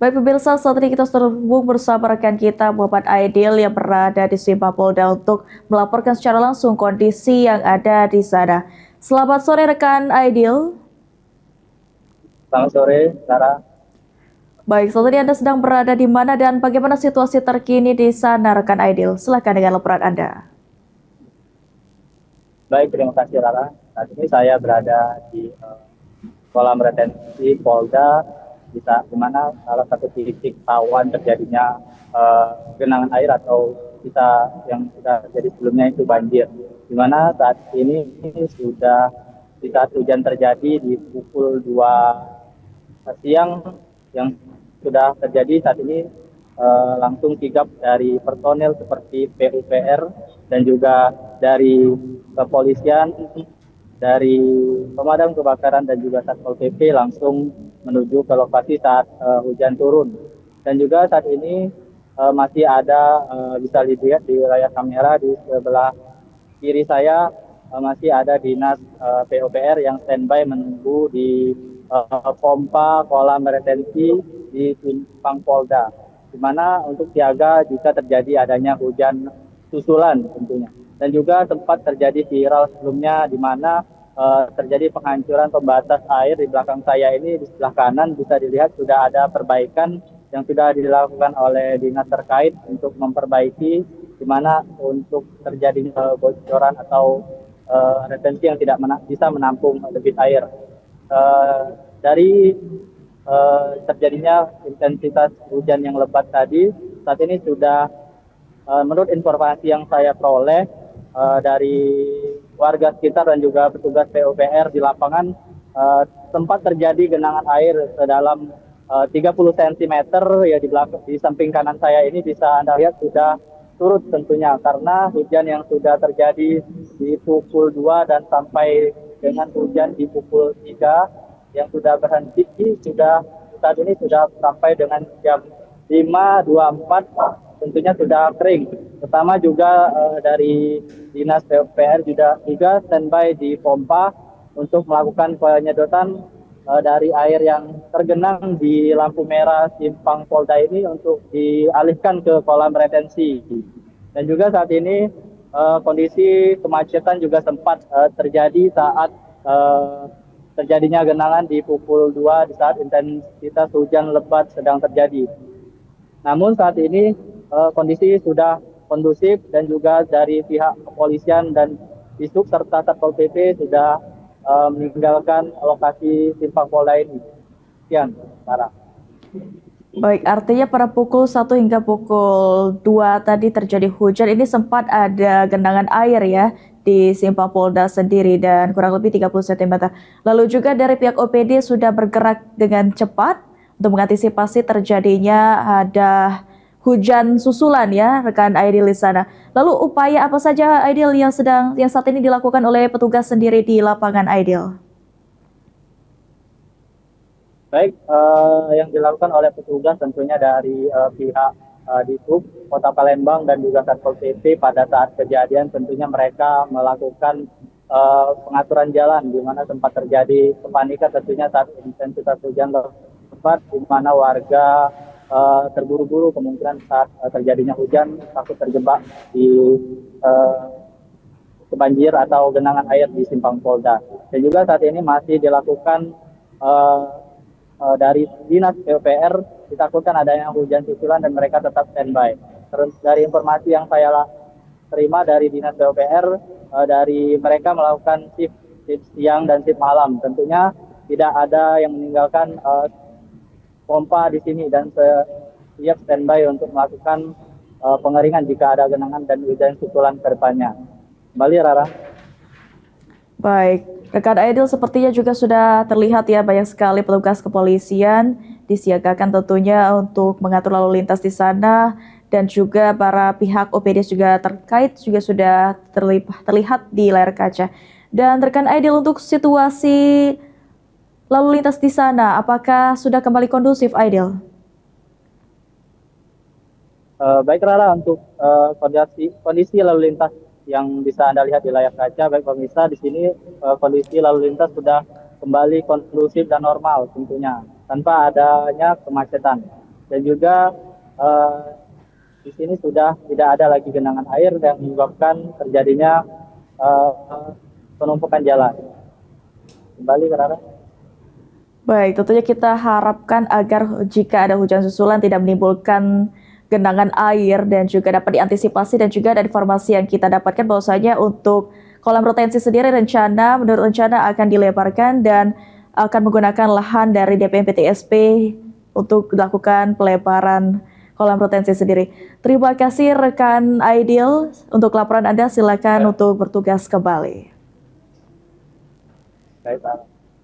Baik pemirsa, saat ini kita sudah terhubung bersama rekan kita Muhammad Aidil yang berada di Simpang Polda untuk melaporkan secara langsung kondisi yang ada di sana. Selamat sore rekan Aidil. Selamat sore, Sarah. Baik, saat ini Anda sedang berada di mana dan bagaimana situasi terkini di sana rekan Aidil? Silakan dengan laporan Anda. Baik, terima kasih, Rara. Saat ini saya berada di kolam retensi Polda, di mana salah satu titik rawan terjadinya genangan air atau kita yang sudah terjadi sebelumnya itu banjir. Di mana saat ini sudah di saat hujan terjadi di pukul 2 siang yang sudah terjadi saat ini langsung sigap dari personel seperti PUPR dan juga dari kepolisian, dari pemadam kebakaran dan juga Satpol PP langsung menuju ke lokasi saat hujan turun. Dan juga saat ini masih ada bisa dilihat di layar kamera di sebelah kiri saya masih ada dinas PUPR yang standby menunggu di pompa kolam retensi di Simpang Polda, di mana untuk siaga jika terjadi adanya hujan susulan tentunya. Dan juga sempat terjadi viral sebelumnya di mana terjadi penghancuran pembatas air di belakang saya ini. Di sebelah kanan bisa dilihat sudah ada perbaikan yang sudah dilakukan oleh dinas terkait untuk memperbaiki di mana untuk terjadinya bocoran atau retensi yang tidak bisa menampung debit air. Dari terjadinya intensitas hujan yang lebat tadi, saat ini sudah menurut informasi yang saya peroleh dari warga sekitar dan juga petugas PUPR di lapangan, sempat terjadi genangan air sedalam 30 cm ya di belakang di samping kanan saya ini bisa Anda lihat sudah turut tentunya karena hujan yang sudah terjadi di pukul 2 dan sampai dengan hujan di pukul 3 yang sudah berhenti sudah saat ini sudah sampai dengan jam 5.24 tentunya sudah kering. Pertama juga dari dinas PUPR juga standby di pompa untuk melakukan penyedotan dari air yang tergenang di lampu merah Simpang Polda ini untuk dialihkan ke kolam retensi. Dan juga saat ini kondisi kemacetan juga sempat terjadi saat terjadinya genangan di pukul 2 di saat intensitas hujan lebat sedang terjadi. Namun saat ini kondisi sudah kondusif dan juga dari pihak kepolisian dan Disub serta Satpol PP sudah meninggalkan lokasi Simpang Polda ini. Sekian, Sarah. Baik, artinya pada pukul 1 hingga pukul 2 tadi terjadi hujan, ini sempat ada genangan air ya di Simpang Polda sendiri dan kurang lebih 30 cm. Lalu juga dari pihak OPD sudah bergerak dengan cepat untuk mengantisipasi terjadinya ada hujan susulan ya rekan Aidil di sana. Lalu upaya apa saja Aidil yang saat ini dilakukan oleh petugas sendiri di lapangan Aidil? Baik, yang dilakukan oleh petugas tentunya dari pihak Disub Kota Palembang dan juga Satpol PP pada saat kejadian tentunya mereka melakukan pengaturan jalan di mana sempat terjadi kepanikan tentunya saat intensitas hujan lebat di mana warga terburu-buru kemungkinan saat terjadinya hujan takut terjebak di banjir atau genangan air di Simpang Polda. Dan juga saat ini masih dilakukan uh, dari dinas PUPR ditakutkan adanya hujan susulan dan mereka tetap standby. Terus dari informasi yang saya terima dari dinas PUPR, dari mereka melakukan shift siang dan shift malam. Tentunya tidak ada yang meninggalkan pompa di sini dan siap standby untuk melakukan pengeringan jika ada genangan dan hujan susulan ke depannya. Kembali, Rara. Baik, rekan Aidil sepertinya juga sudah terlihat ya banyak sekali petugas kepolisian disiagakan tentunya untuk mengatur lalu lintas di sana dan juga para pihak OPD juga terkait juga sudah terlihat di layar kaca. Dan rekan Aidil untuk situasi lalu lintas di sana, apakah sudah kembali kondusif Aidil? Baik Rara, untuk kondisi lalu lintas yang bisa Anda lihat di layar kaca, baik pemirsa, di sini kondisi lalu lintas sudah kembali kondusif dan normal tentunya, tanpa adanya kemacetan. dan juga eh, di sini sudah tidak ada lagi genangan air yang menyebabkan terjadinya eh, penumpukan jalan. Kembali ke Rara. Baik, tentunya kita harapkan agar jika ada hujan susulan tidak menimbulkan genangan air dan juga dapat diantisipasi, dan juga ada informasi yang kita dapatkan bahwasanya untuk kolam retensi sendiri menurut rencana akan dilebarkan dan akan menggunakan lahan dari DPMPTSP untuk dilakukan pelebaran kolam retensi sendiri. Terima kasih rekan Aidil untuk laporan Anda, silakan untuk bertugas kembali. Baik, Rara.